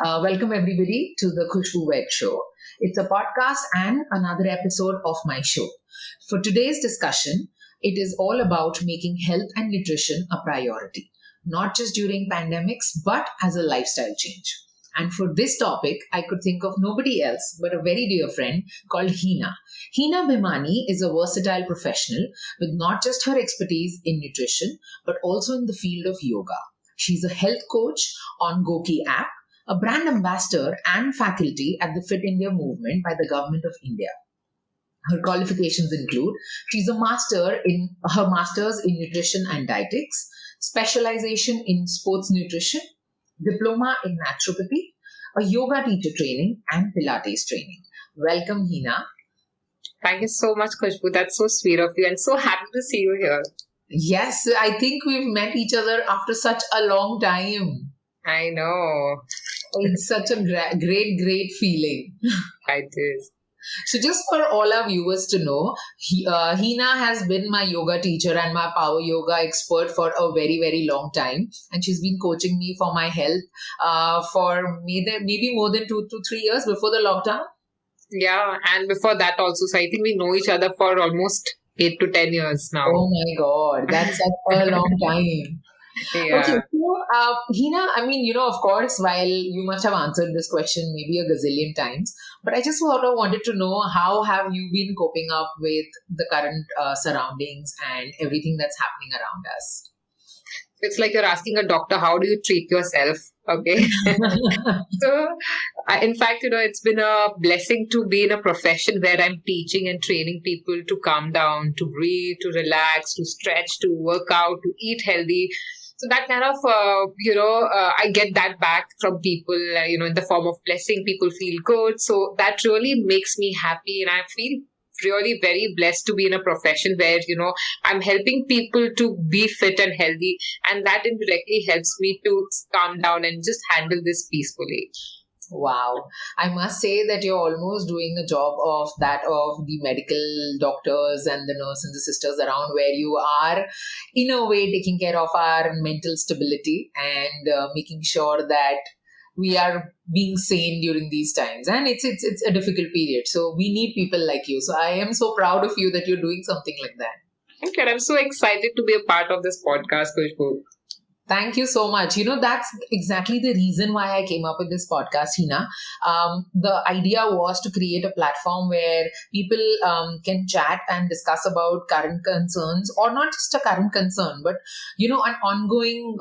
Welcome everybody to the Khushbu Veg Show. It's a podcast and another episode of my show. For today's discussion, it is all about making health and nutrition a priority, not just during pandemics, but as a lifestyle change. And for this topic, I could think of nobody else but a very dear friend called Heena. Heena Bhimani is a versatile professional with not just her expertise in nutrition, but also in the field of yoga. She's a health coach on Goki app, a brand ambassador and faculty at the Fit India movement by the Government of India. Her qualifications include she's a master's in nutrition and dietetics, specialization in sports nutrition, diploma in naturopathy, a yoga teacher training, and Pilates training. Welcome, Heena. Thank you so much, Khushbu. That's so sweet of you and so happy to see you here. Yes, I think we've met each other after such a long time. I know. It's such a great feeling. It is. So just for all our viewers to know, Heena has been my yoga teacher and my power yoga expert for a very long time. And she's been coaching me for my health for maybe more than 2 to 3 years before the lockdown. Yeah, and before that also. So I think we know each other for almost 8 to 10 years now. Oh my God, that's such a long time. Yeah. Okay, so Heena, of course, while you must have answered this question maybe a gazillion times, but I just wanted to know, how have you been coping up with the current surroundings and everything that's happening around us? It's like you're asking a doctor, how do you treat yourself? Okay. So, in fact, it's been a blessing to be in a profession where I'm teaching and training people to calm down, to breathe, to relax, to stretch, to work out, to eat healthy. So that kind of, I get that back from people, in the form of blessing. People feel good. So that really makes me happy. And I feel really very blessed to be in a profession where, I'm helping people to be fit and healthy. And that indirectly helps me to calm down and just handle this peacefully. Wow. I must say that you're almost doing a job of the medical doctors and the nurse and the sisters around, where you are in a way taking care of our mental stability and making sure that we are being sane during these times. And it's a difficult period. So we need people like you. So I am so proud of you that you're doing something like that. Okay, I'm so excited to be a part of this podcast, Khushbu. Thank you so much. That's exactly the reason why I came up with this podcast, Heena. The idea was to create a platform where people can chat and discuss about current concerns, or not just a current concern, but, an ongoing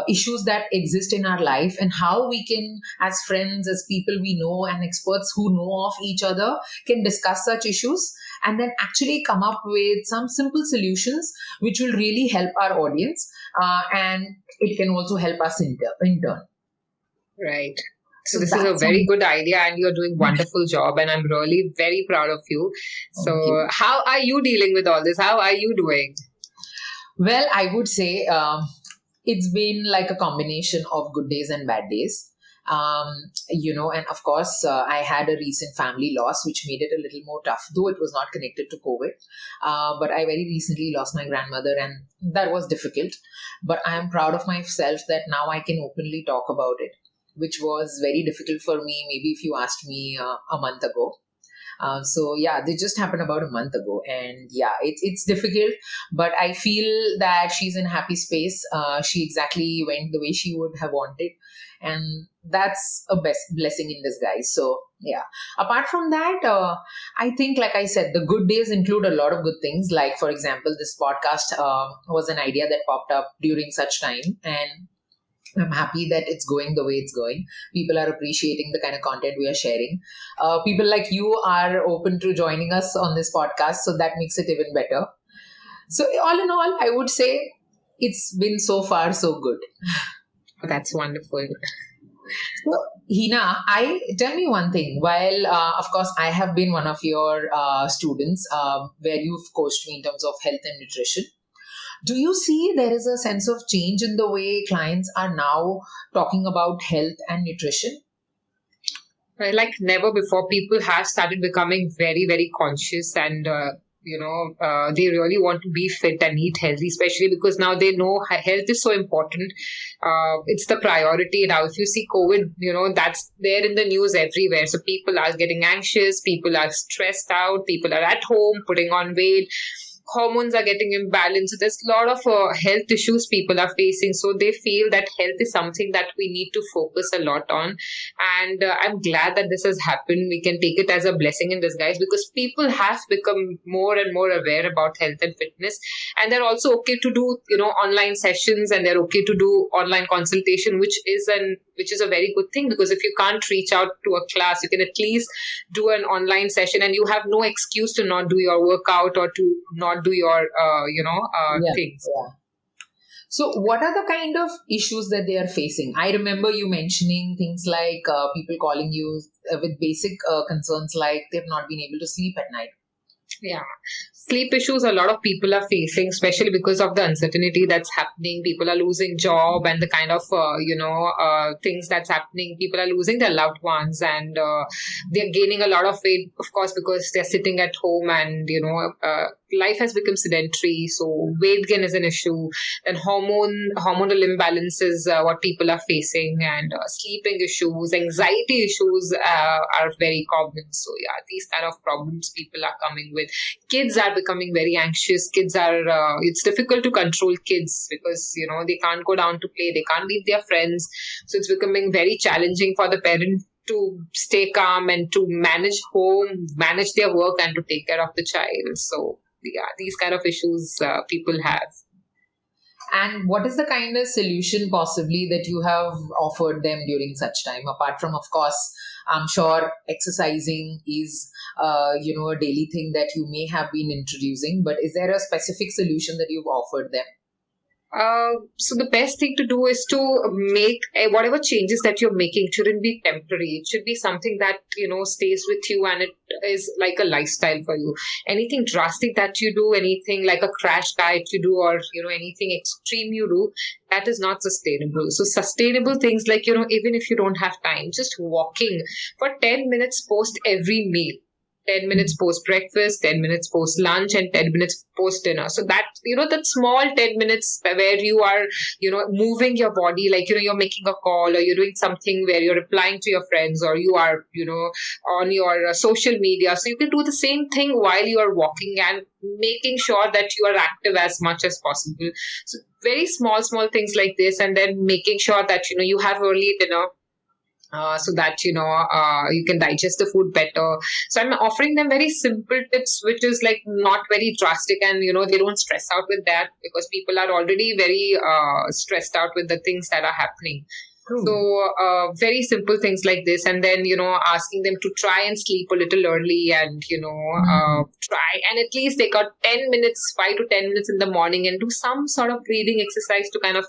issues that exist in our life, and how we can, as friends, as people we know and experts who know of each other, can discuss such issues and then actually come up with some simple solutions which will really help our audience. And it can also help us in turn. Right. So this is a very good idea, and you're doing a wonderful job, and I'm really very proud of you. So how are you dealing with all this? How are you doing? Well, I would say it's been like a combination of good days and bad days. And of course, I had a recent family loss, which made it a little more tough, though it was not connected to COVID. But I very recently lost my grandmother, and that was difficult. But I am proud of myself that now I can openly talk about it, which was very difficult for me, maybe if you asked me a month ago. They just happened about a month ago, and it's difficult, but I feel that she's in a happy space. She exactly went the way she would have wanted, and that's a blessing in disguise. So apart from that, I think, like I said, the good days include a lot of good things. Like, for example, this podcast was an idea that popped up during such time, and I'm happy that it's going the way it's going. People are appreciating the kind of content we are sharing. People like you are open to joining us on this podcast, so that makes it even better. So all in all, I would say it's been so far so good. That's wonderful. So, Heena, tell me one thing. While, of course, I have been one of your students where you've coached me in terms of health and nutrition, do you see there is a sense of change in the way clients are now talking about health and nutrition? Like never before, people have started becoming very, very conscious and they really want to be fit and eat healthy, especially because now they know health is so important. It's the priority now. If you see COVID, that's there in the news everywhere. So people are getting anxious, people are stressed out, people are at home putting on weight, hormones are getting imbalanced. So there's a lot of health issues people are facing. So they feel that health is something that we need to focus a lot on. And I'm glad that this has happened. We can take it as a blessing in disguise because people have become more and more aware about health and fitness. And they're also okay to do, online sessions, and they're okay to do online consultation, which is a very good thing, because if you can't reach out to a class, you can at least do an online session, and you have no excuse to not do your workout or to not do your Yeah. things. Yeah. So, what are the kind of issues that they are facing? I remember you mentioning things like people calling you with basic concerns like they've not been able to sleep at night. Yeah. Sleep issues a lot of people are facing, especially because of the uncertainty that's happening. People are losing job and the kind of, things that's happening. People are losing their loved ones, and they're gaining a lot of weight, of course, because they're sitting at home, and, life has become sedentary. So weight gain is an issue. And hormonal imbalances, what people are facing, and sleeping issues, anxiety issues are very common. So yeah, these kind of problems people are coming with. Kids are becoming very anxious. Kids are, it's difficult to control kids because, they can't go down to play. They can't meet their friends. So it's becoming very challenging for the parent to stay calm and to manage home, manage their work, and to take care of the child. So yeah, these kind of issues people have. And what is the kind of solution possibly that you have offered them during such time? Apart from, of course, I'm sure exercising is, a daily thing that you may have been introducing, but is there a specific solution that you've offered them? So the best thing to do is to make whatever changes that you're making shouldn't be temporary. It should be something that stays with you, and it is like a lifestyle for you. Anything drastic that you do, anything like a crash diet you do, or anything extreme you do, that is not sustainable. So sustainable things like even if you don't have time, just walking for 10 minutes post every meal. 10 minutes post breakfast, 10 minutes post lunch, and 10 minutes post dinner. So that, that small 10 minutes where you are, moving your body, like, you're making a call, or you're doing something where you're replying to your friends, or you are, on your social media. So you can do the same thing while you are walking, and making sure that you are active as much as possible. So very small things like this, and then making sure that, you have early dinner. So that you can digest the food better. So I'm offering them very simple tips, which is like not very drastic, and they don't stress out with that, because people are already very stressed out with the things that are happening. True. So very simple things like this, and then asking them to try and sleep a little early, and try and at least take out 10 minutes, 5 to 10 minutes in the morning, and do some sort of breathing exercise to kind of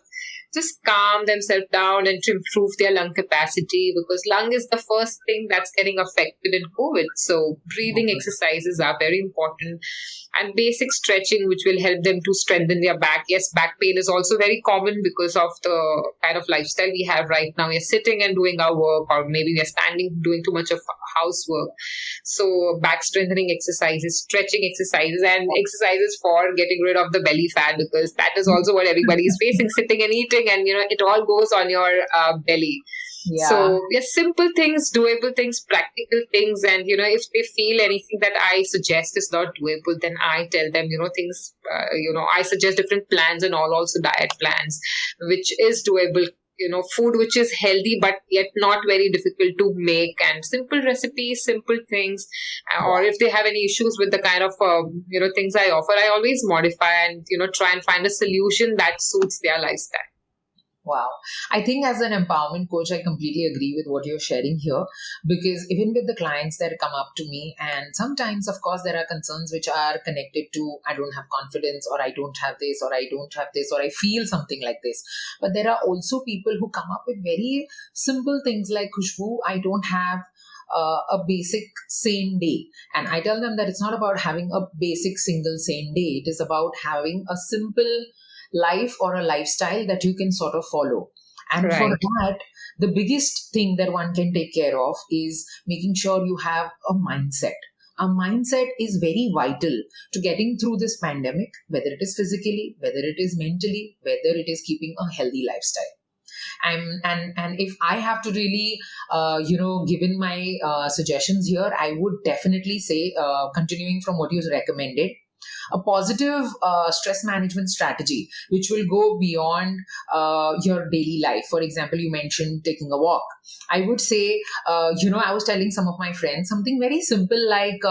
just calm themselves down and to improve their lung capacity, because lung is the first thing that's getting affected in COVID. So breathing exercises are very important, and basic stretching, which will help them to strengthen their back. Yes, back pain is also very common because of the kind of lifestyle we have right now. We're sitting and doing our work, or maybe we're standing doing too much of housework. So back strengthening exercises, stretching exercises, and exercises for getting rid of the belly fat, because that is also what everybody is facing, sitting and eating, and it all goes on your belly. Yeah. So yes, simple things, doable things, practical things, and if they feel anything that I suggest is not doable, then I tell them things. I suggest different plans, and all, also diet plans, which is doable. Food which is healthy but yet not very difficult to make, and simple recipes, simple things. Or if they have any issues with the kind of things I offer, I always modify and try and find a solution that suits their lifestyle. Wow. I think as an empowerment coach, I completely agree with what you're sharing here, because even with the clients that come up to me, and sometimes, of course, there are concerns which are connected to, I don't have confidence, or I don't have this, or I don't have this, or I feel something like this. But there are also people who come up with very simple things like, Khushbu, I don't have a basic sane day. And I tell them that it's not about having a basic single sane day. It is about having a simple life or a lifestyle that you can sort of follow. And Right. for that, the biggest thing that one can take care of is making sure you have a mindset. Our mindset is very vital to getting through this pandemic, whether it is physically, whether it is mentally, whether it is keeping a healthy lifestyle. And if I have to really given my suggestions here, I would definitely say, continuing from what you recommended, a positive stress management strategy which will go beyond your daily life. For example, you mentioned taking a walk. I would say, I was telling some of my friends something very simple like,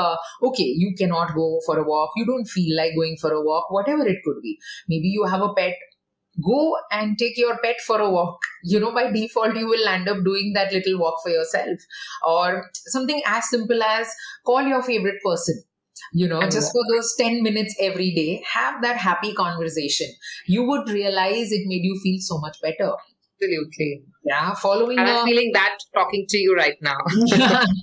okay, you cannot go for a walk, you don't feel like going for a walk, whatever it could be. Maybe you have a pet, go and take your pet for a walk. By default you will end up doing that little walk for yourself. Or something as simple as call your favorite person, just for those 10 minutes every day, have that happy conversation. You would realize it made you feel so much better. Absolutely. Yeah, following and I'm feeling that talking to you right now.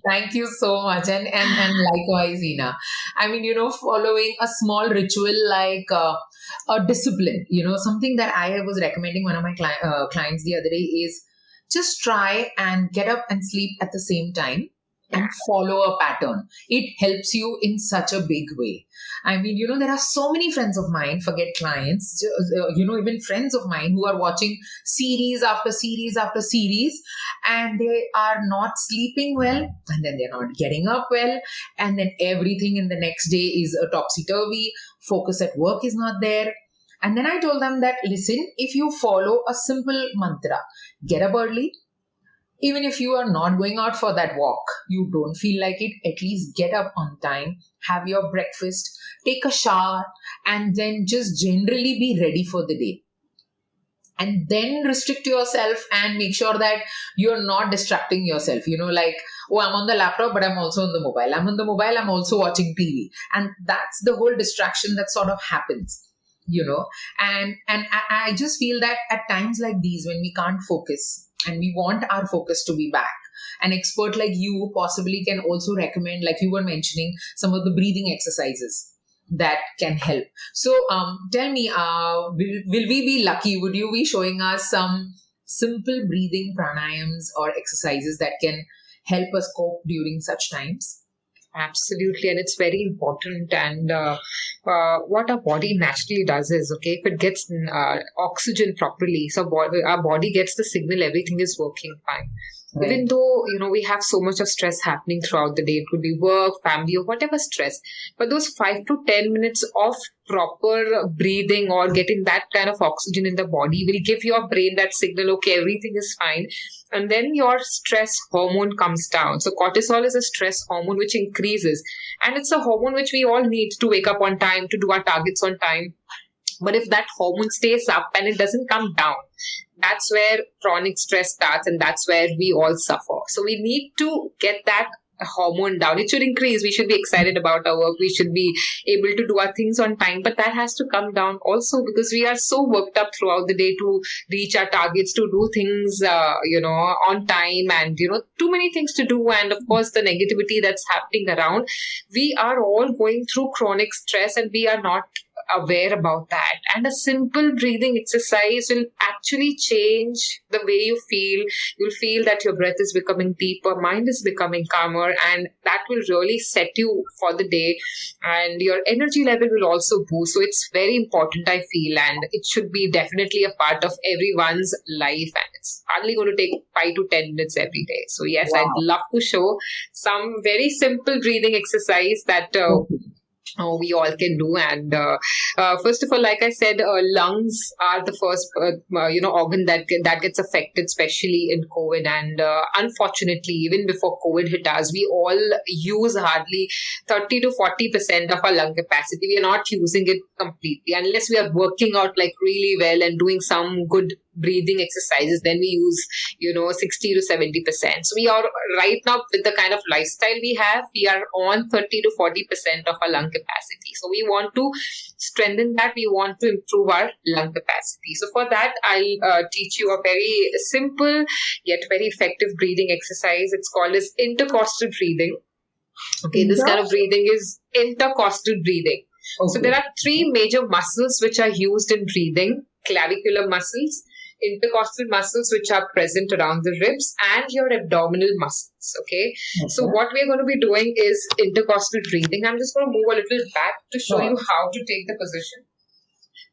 Thank you so much. And likewise, Heena. I mean, following a small ritual like a discipline, something that I was recommending one of my clients the other day is just try and get up and sleep at the same time and follow a pattern. It helps you in such a big way. I mean, there are so many friends of mine, forget clients, even friends of mine who are watching series after series after series, and they are not sleeping well, and then they're not getting up well, and then everything in the next day is a topsy-turvy, focus at work is not there. And then I told them that, listen, if you follow a simple mantra, get up early, even if you are not going out for that walk, you don't feel like it, at least get up on time, have your breakfast, take a shower, and then just generally be ready for the day. And then restrict yourself and make sure that you're not distracting yourself. Like, oh, I'm on the laptop, but I'm also on the mobile. I'm on the mobile, I'm also watching TV. And that's the whole distraction that sort of happens. And I just feel that at times like these, when we can't focus and we want our focus to be back, an expert like you possibly can also recommend, like you were mentioning, some of the breathing exercises that can help. So tell me, will we be lucky? Would you be showing us some simple breathing pranayams or exercises that can help us cope during such times? Absolutely, and it's very important. And what our body naturally does is, okay, if it gets oxygen properly, so our body gets the signal everything is working fine. Right. Even though, we have so much of stress happening throughout the day, it could be work, family, or whatever stress, but those 5 to 10 minutes of proper breathing or getting that kind of oxygen in the body will give your brain that signal, okay, everything is fine. And then your stress hormone comes down. So cortisol is a stress hormone which increases. And it's a hormone which we all need to wake up on time, to do our targets on time. But if that hormone stays up and it doesn't come down, that's where chronic stress starts, and that's where we all suffer. So we need to get that hormone down. It should increase. We should be excited about our work. We should be able to do our things on time, but that has to come down also, because we are so worked up throughout the day to reach our targets, to do things, on time, and, too many things to do. And of course, the negativity that's happening around, we are all going through chronic stress and we are not aware about that. And a simple breathing exercise will actually change the way you feel. You'll feel that your breath is becoming deeper, mind is becoming calmer, and that will really set you for the day, and your energy level will also boost. So it's very important, I feel, and it should be definitely a part of everyone's life, and it's hardly going to take 5 to 10 minutes every day. So yes, wow. I'd love to show some very simple breathing exercise that we all can do. And first of all, like I said, lungs are the first organ that gets affected, especially in COVID. And unfortunately, even before COVID hit us, we all use hardly 30 to 40% of our lung capacity. We are not using it completely unless we are working out like really well and doing some good breathing exercises. Then we use 60 to 70%. So we are right now, with the kind of lifestyle we have, we are on 30 to 40% of our lung capacity. So we want to strengthen that. We want to improve our lung capacity. So for that, I'll teach you a very simple yet very effective breathing exercise. It's called as intercostal breathing. Okay, this kind of breathing is intercostal breathing. Okay. So there are 3 major muscles which are used in breathing: clavicular muscles, intercostal muscles which are present around the ribs, and your abdominal muscles. Okay. So Okay. what we're going to be doing is intercostal breathing. I'm just going to move a little back to show you Sure. how to take the position.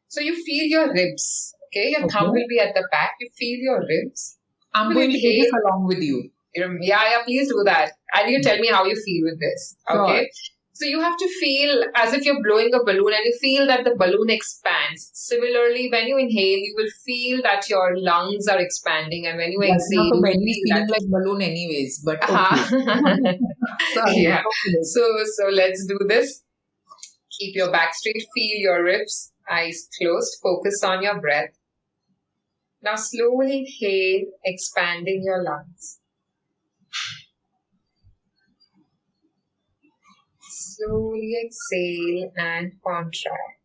So you feel your ribs. Okay. Your thumb Okay. will be at the back. You feel your ribs. I'm You will going to do this inhale. along with you. Yeah, please do that. And you tell me how you feel with this. Sure. Okay. So you have to feel as if you're blowing a balloon and you feel that the balloon expands. Similarly, when you inhale, you will feel that your lungs are expanding. And when you Like exhale, not a you will belly is feel feeling that. like balloon anyways, but okay. Uh-huh. Sorry. Yeah. Okay. So let's do this. Keep your back straight. Feel your ribs. Eyes closed. Focus on your breath. Now slowly inhale, expanding your lungs. Slowly exhale and contract.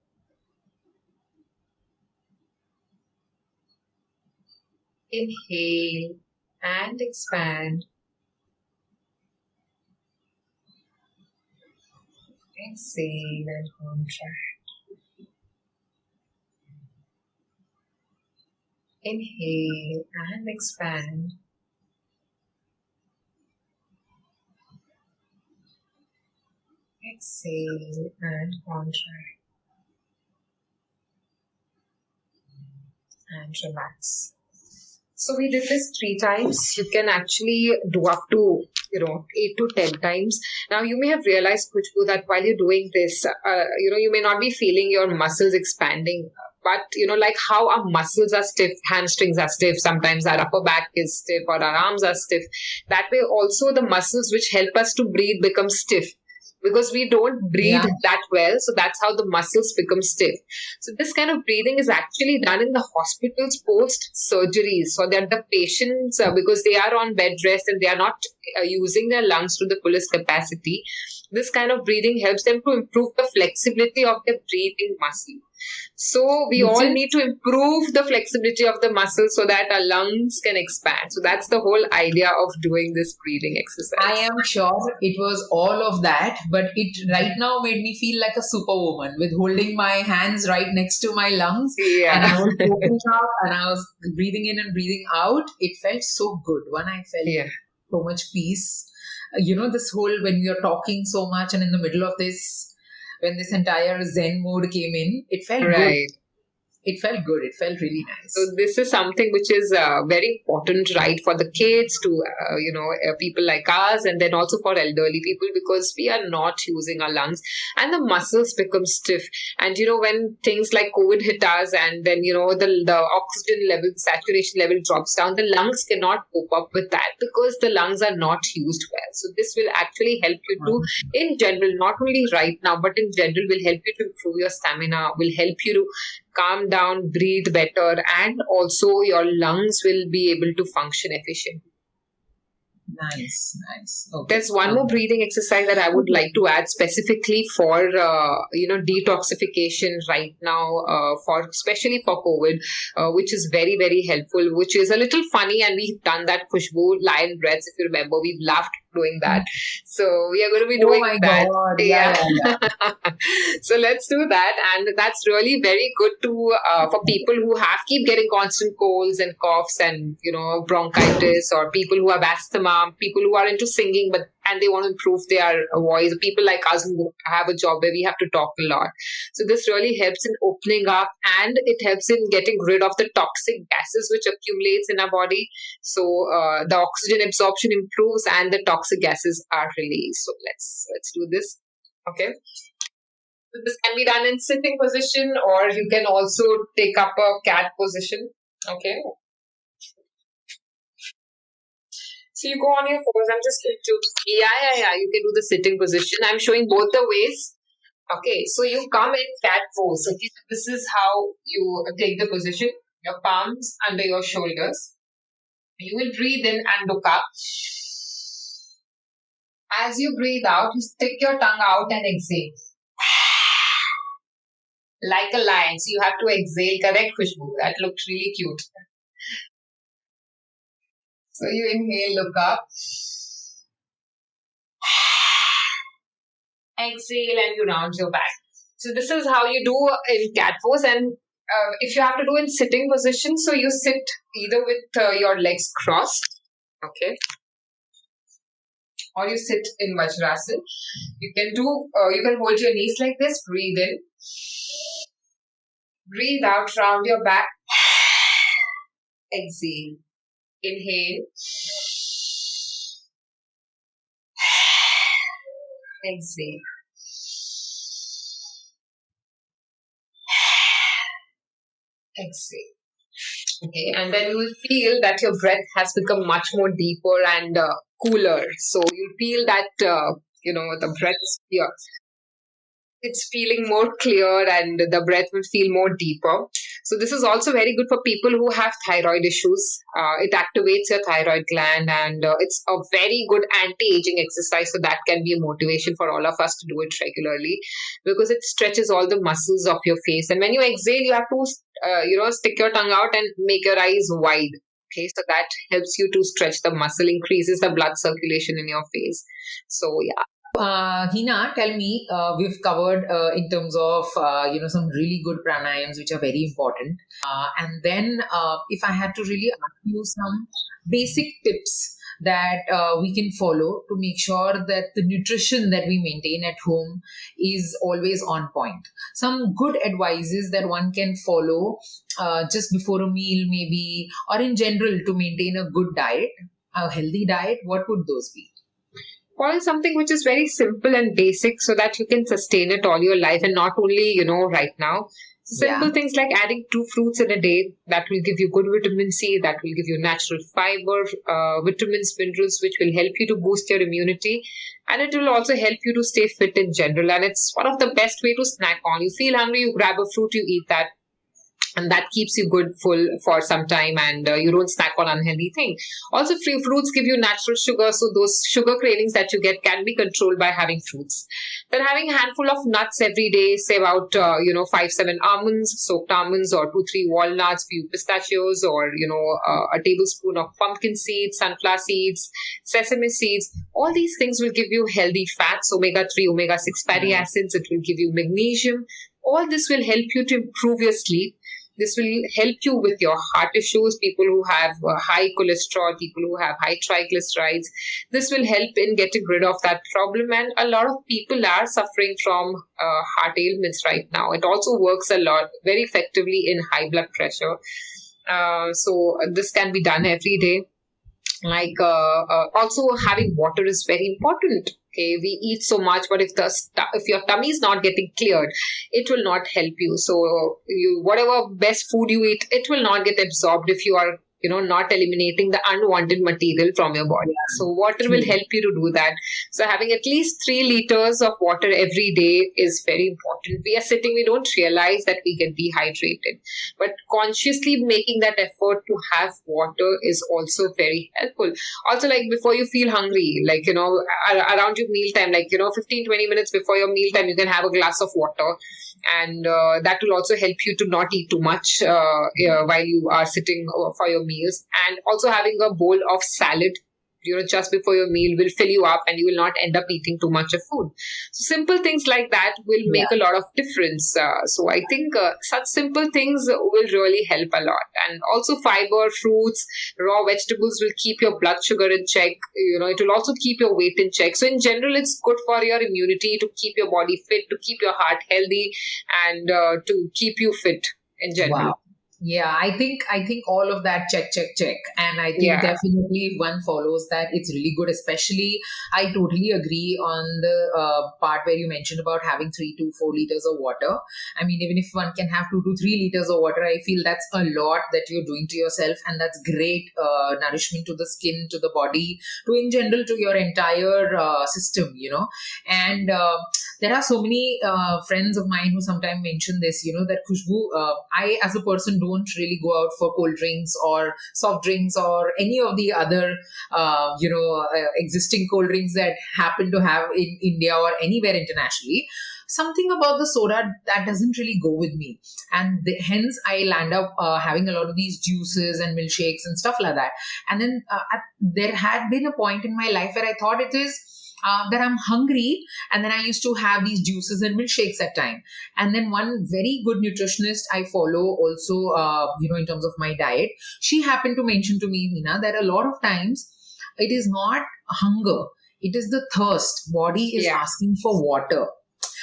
Inhale and expand. Exhale and contract. Inhale and expand. Exhale and contract. And relax. So we did this 3 times. You can actually do up to 8 to 10 times. Now you may have realized, Kuchbu, that while you're doing this, you may not be feeling your muscles expanding. But like how our muscles are stiff, hamstrings are stiff, sometimes our upper back is stiff or our arms are stiff. That way also the muscles which help us to breathe become stiff because we don't breathe Yeah. that well. So that's how the muscles become stiff. So this kind of breathing is actually done in the hospitals post surgeries, so that the patients, because they are on bed rest and they are not using their lungs to the fullest capacity, this kind of breathing helps them to improve the flexibility of their breathing muscle. So we This all is, need to improve the flexibility of the muscles so that our lungs can expand. So that's the whole idea of doing this breathing I exercise. am sure it was all of that, but it right now made me feel like a superwoman with holding my hands right next to my lungs, and Yeah. I was opening up and I was breathing in and breathing out. It felt so good. One, I felt Yeah. so much peace. This whole when we are talking so much and in the middle of this, when this entire Zen mode came in, it felt good. Right. It felt good. It felt really So nice. this is something which is very important, right, for the kids to, people like us, and then also for elderly people, because we are not using our lungs and the muscles become stiff. And, when things like COVID hit us and then, the oxygen level, saturation level drops down, the lungs cannot cope up with that because the lungs are not used well. So this will actually help you to, in general, not only right now, but in general, will help you to improve your stamina, will help you to calm down, breathe better, and also your lungs will be able to function efficiently. Nice, nice. Okay. There's one more breathing exercise that I would Okay. like to add specifically for detoxification right now, for especially for COVID, which is very very helpful. Which is a little funny, and we've done that Khushbu lion breaths. If you remember, we've laughed doing that. So we are going to be Oh doing my that. God. Yeah, Yeah. yeah, yeah. So let's do that, and that's really very good to for people who have keep getting constant colds and coughs and bronchitis, or people who have asthma, people who are into singing but and they want to improve their voice, people like us who have a job where we have to talk a lot. So this really helps in opening up, and it helps in getting rid of the toxic gases which accumulates in our body. So the oxygen absorption improves and the toxic gases are released. So let's do this. Okay. So this can be done in sitting position, or you can also take up a cat position. Okay. So you go on your pose. I'm just going to, yeah. You can do the sitting position. I'm showing both the ways. Okay. So you come in cat pose. Okay. So this is how you take the position. Your palms under your shoulders. You will breathe in and look up. As you breathe out, you stick your tongue out and exhale. Like a lion. So you have to exhale. Correct, Khushbu. That looked really cute. So you inhale, look up. Exhale, and you round your back. So this is how you do in cat pose. And if you have to do in sitting position, so you sit either with your legs crossed, okay, or you sit in Vajrasana. You can hold your knees like this, breathe in, breathe out, round your back, exhale, inhale, exhale, exhale. Okay, and then you will feel that your breath has become much more deeper and cooler. So you feel that the breath is clear. It's feeling more clear, and the breath will feel more deeper. So this is also very good for people who have thyroid issues. It activates your thyroid gland, and it's a very good anti-aging exercise. So that can be a motivation for all of us to do it regularly, because it stretches all the muscles of your face. And when you exhale, you have to stick your tongue out and make your eyes wide. Okay, so that helps you to stretch the muscle, increases the blood circulation in your face. So yeah. Hina, tell me, we've covered in terms of some really good pranayams which are very important, and then if I had to really ask you some basic tips that we can follow to make sure that the nutrition that we maintain at home is always on point. Some good advices that one can follow just before a meal, maybe, or in general to maintain a good diet, a healthy diet. What would those be? Follow something which is very simple and basic so that you can sustain it all your life, and not only, right now. Yeah. Simple things like adding 2 fruits in a day, that will give you good vitamin C, that will give you natural fiber, vitamins, minerals, which will help you to boost your immunity. And it will also help you to stay fit in general. And it's one of the best way to snack on. You feel hungry, you grab a fruit, you eat that, and that keeps you good full for some time, and you don't snack on unhealthy thing. Also, free fruits give you natural sugar, so those sugar cravings that you get can be controlled by having fruits. Then having a handful of nuts every day, say about 5-7 almonds, soaked almonds, or 2-3 walnuts, few pistachios, or a tablespoon of pumpkin seeds, sunflower seeds, sesame seeds. All these things will give you healthy fats, omega-3, omega-6 fatty acids. It will give you magnesium. All this will help you to improve your sleep. This will help you with your heart issues, people who have high cholesterol, people who have high triglycerides. This will help in getting rid of that problem. And a lot of people are suffering from heart ailments right now. It also works a lot, very effectively in high blood pressure. So this can be done every day. Like also having water is very important. Okay, we eat so much, but if your tummy is not getting cleared, it will not help you. So you, whatever best food you eat, it will not get absorbed if you are not eliminating the unwanted material from your body. So water will help you to do that. So having at least 3 liters of water every day is very important. We are sitting, we don't realize that we get dehydrated, but consciously making that effort to have water is also very helpful. Also, like before you feel hungry, like around your meal time, like 15-20 minutes before your meal time, you can have a glass of water, and that will also help you to not eat too much while you are sitting for your meals. And also having a bowl of salad just before your meal will fill you up, and you will not end up eating too much of food. So simple things like that will make a lot of difference. So I think such simple things will really help a lot. And also fiber, fruits, raw vegetables will keep your blood sugar in check. It will also keep your weight in check. So in general, it's good for your immunity, to keep your body fit, to keep your heart healthy, and to keep you fit in general. Wow. Yeah, I think all of that check, and I think definitely if one follows that, it's really good. Especially, I totally agree on the part where you mentioned about having 3 to 4 liters of water. I mean, even if one can have 2 to 3 liters of water, I feel that's a lot that you're doing to yourself, and that's great nourishment to the skin, to the body, to in general to your entire system. And there are so many friends of mine who sometimes mention this. That Khushbu, I as a person don't really go out for cold drinks or soft drinks or any of the other, existing cold drinks that happen to have in India or anywhere internationally. Something about the soda that doesn't really go with me. And hence I land up having a lot of these juices and milkshakes and stuff like that. And then there had been a point in my life where I thought it is that I'm hungry, and then I used to have these juices and milkshakes at time. And then one very good nutritionist I follow also, in terms of my diet, she happened to mention to me, Heena, that a lot of times it is not hunger, it is the thirst. Body is Yeah. asking for water.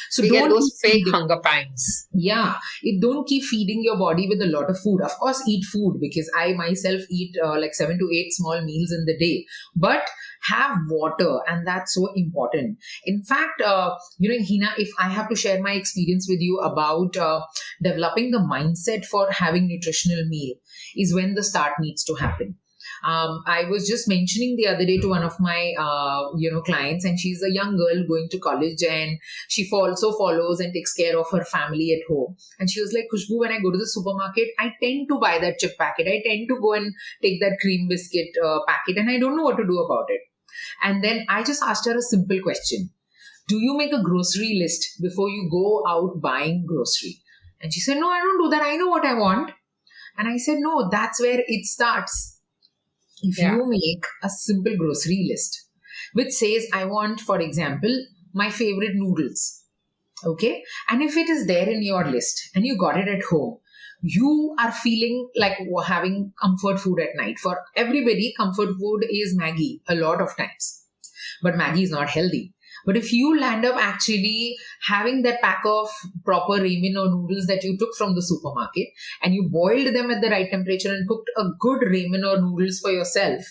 So We get don't those keep fake feeding. hunger pangs. Yeah, it don't keep feeding your body with a lot of food. Of course, eat food, because I myself eat like 7 to 8 small meals in the day. But have water, and that's so important. In fact, Hina, if I have to share my experience with you about developing the mindset for having nutritional meal, is when the start needs to happen. I was just mentioning the other day to one of my clients, and she's a young girl going to college, and she also follows and takes care of her family at home. And she was like, Khushbu, when I go to the supermarket, I tend to buy that chip packet. I tend to go and take that cream biscuit packet, and I don't know what to do about it. And then I just asked her a simple question. Do you make a grocery list before you go out buying grocery? And she said, no, I don't do that. I know what I want. And I said, no, that's where it starts. If Yeah. you make a simple grocery list which says, I want, for example, my favorite noodles, okay, and if it is there in your list and you got it at home, you are feeling like having comfort food at night. For everybody, comfort food is Maggie a lot of times, but Maggie is not healthy. But if you land up actually having that pack of proper ramen or noodles that you took from the supermarket, and you boiled them at the right temperature and cooked a good ramen or noodles for yourself,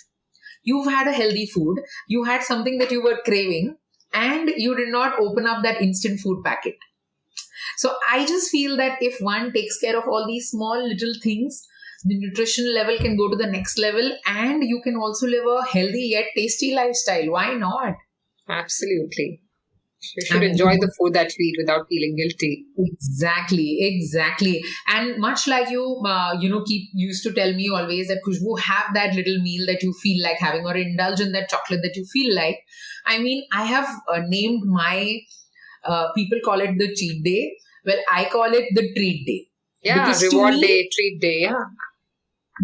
you've had a healthy food, you had something that you were craving, and you did not open up that instant food packet. So I just feel that if one takes care of all these small little things, the nutrition level can go to the next level, and you can also live a healthy yet tasty lifestyle. Why not? Absolutely. We should And enjoy the food that we eat without feeling guilty. exactly. And much like you, keep used to tell me always that Khushbu, have that little meal that you feel like having, or indulge in that chocolate that you feel like. I mean, I have named my, people call it the cheat day. Well, I call it the treat day. Yeah, Because to reward me, day, treat day. Yeah,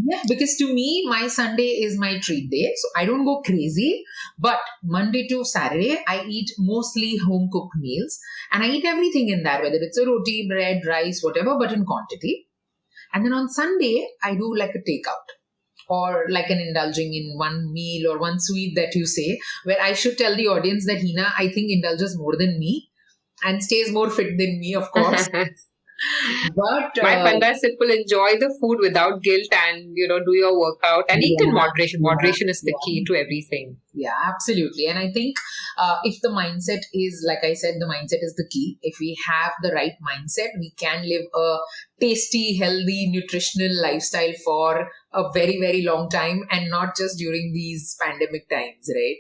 yeah, because to me, my Sunday is my treat day. So I don't go crazy. But Monday to Saturday, I eat mostly home cooked meals. And I eat everything in that, whether it's a roti, bread, rice, whatever, but in quantity. And then on Sunday, I do like a takeout, or like an indulging in one meal or one sweet that you say, where I should tell the audience that Hina, I think, indulges more than me and stays more fit than me, of course. But my funda is simple: enjoy the food without guilt, and do your workout and eat in yeah, moderation. yeah, Moderation is the key yeah. to everything. Yeah, absolutely. And I think if the mindset is, like I said, the mindset is the key. If we have the right mindset, we can live a tasty, healthy, nutritional lifestyle for a very, very long time, and not just during these pandemic times, right?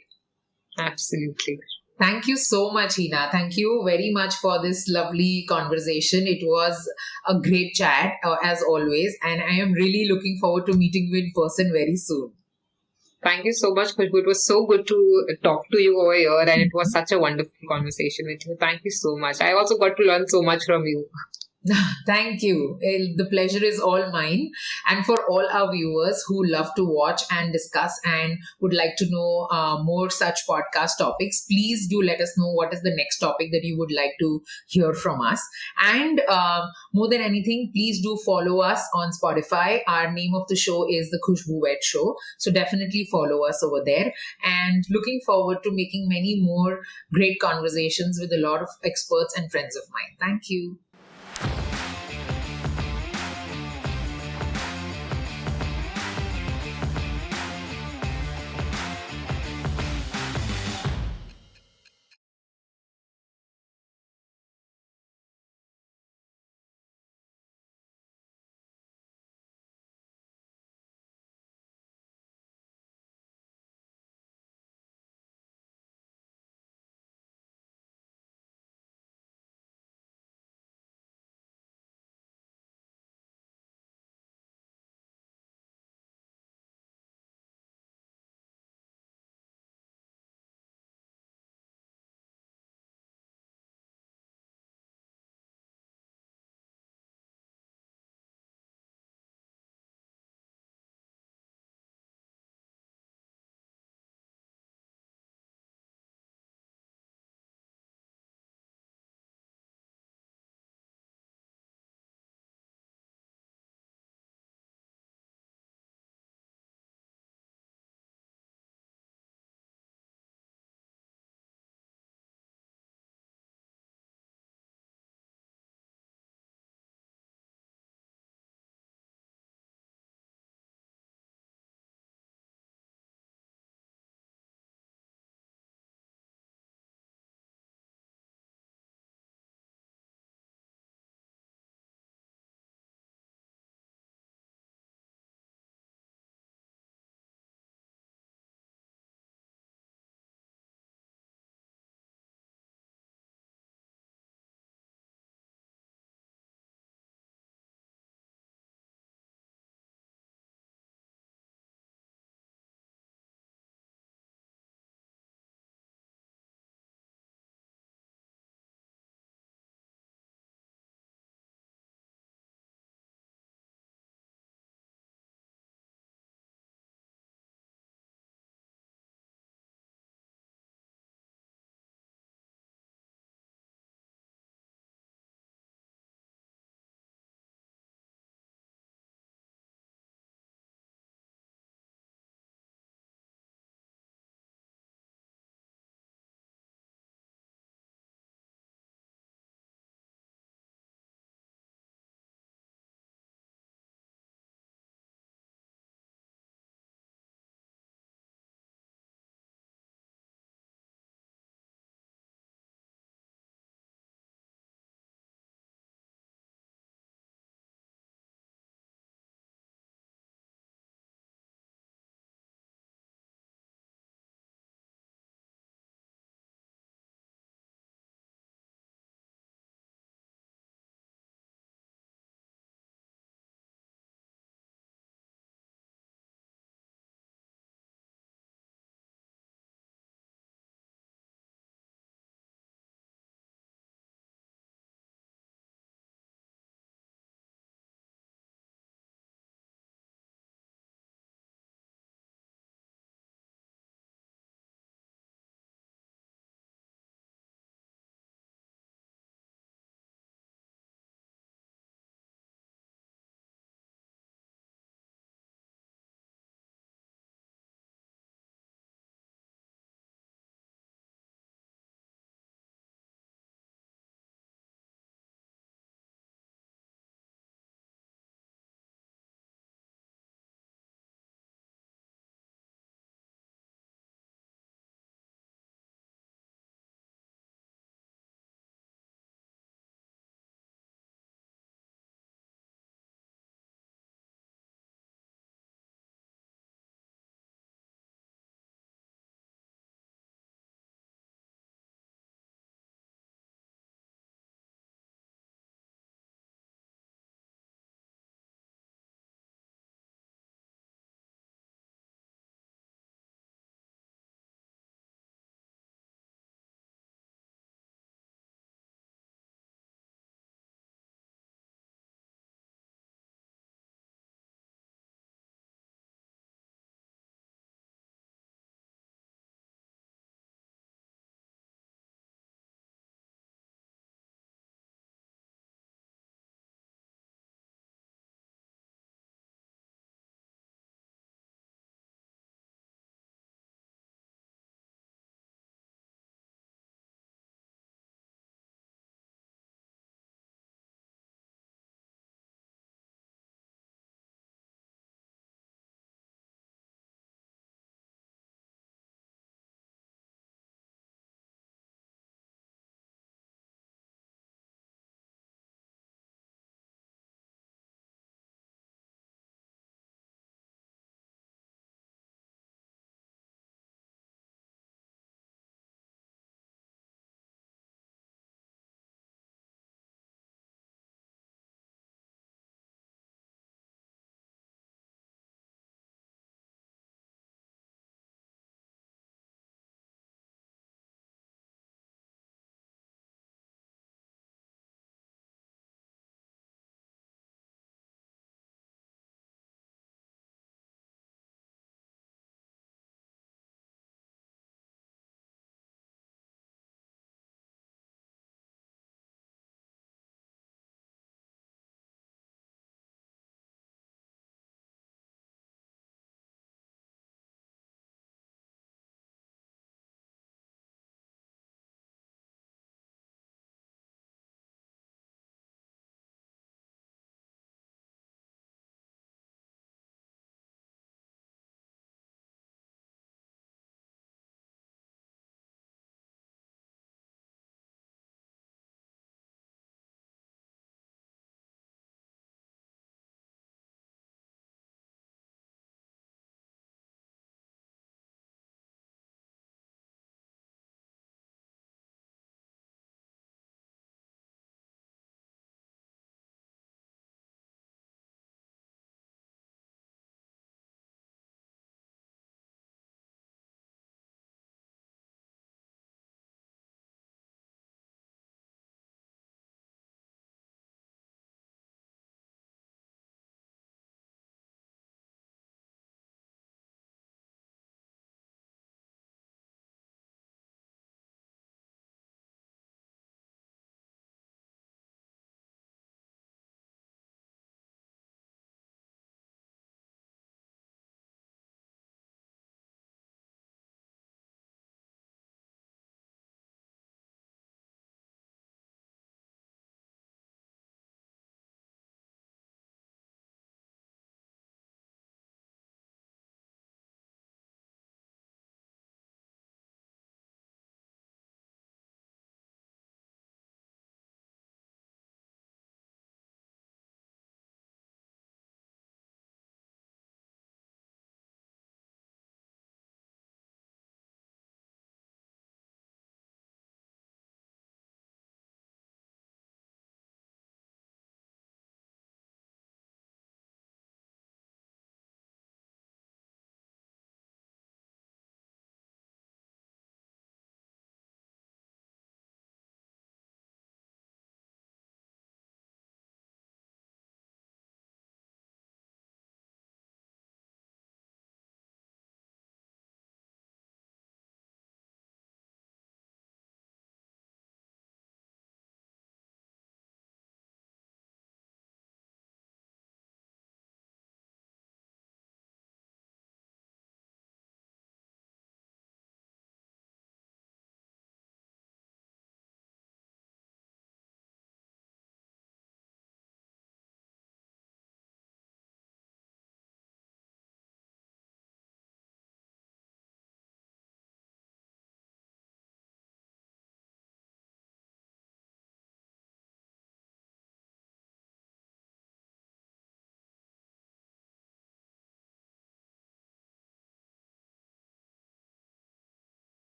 Absolutely. Thank you so much, Hina. Thank you very much for this lovely conversation. It was a great chat, as always. And I am really looking forward to meeting you in person very soon. Thank you so much, Khushbu. It was so good to talk to you over here, and it was such a wonderful conversation with you. Thank you so much. I also got to learn so much from you. Thank you. The pleasure is all mine. And for all our viewers who love to watch and discuss and would like to know more such podcast topics, please do let us know what is the next topic that you would like to hear from us. And more than anything, please do follow us on Spotify. Our name of the show is The Khushbu Wet Show. So definitely follow us over there. And looking forward to making many more great conversations with a lot of experts and friends of mine. Thank you.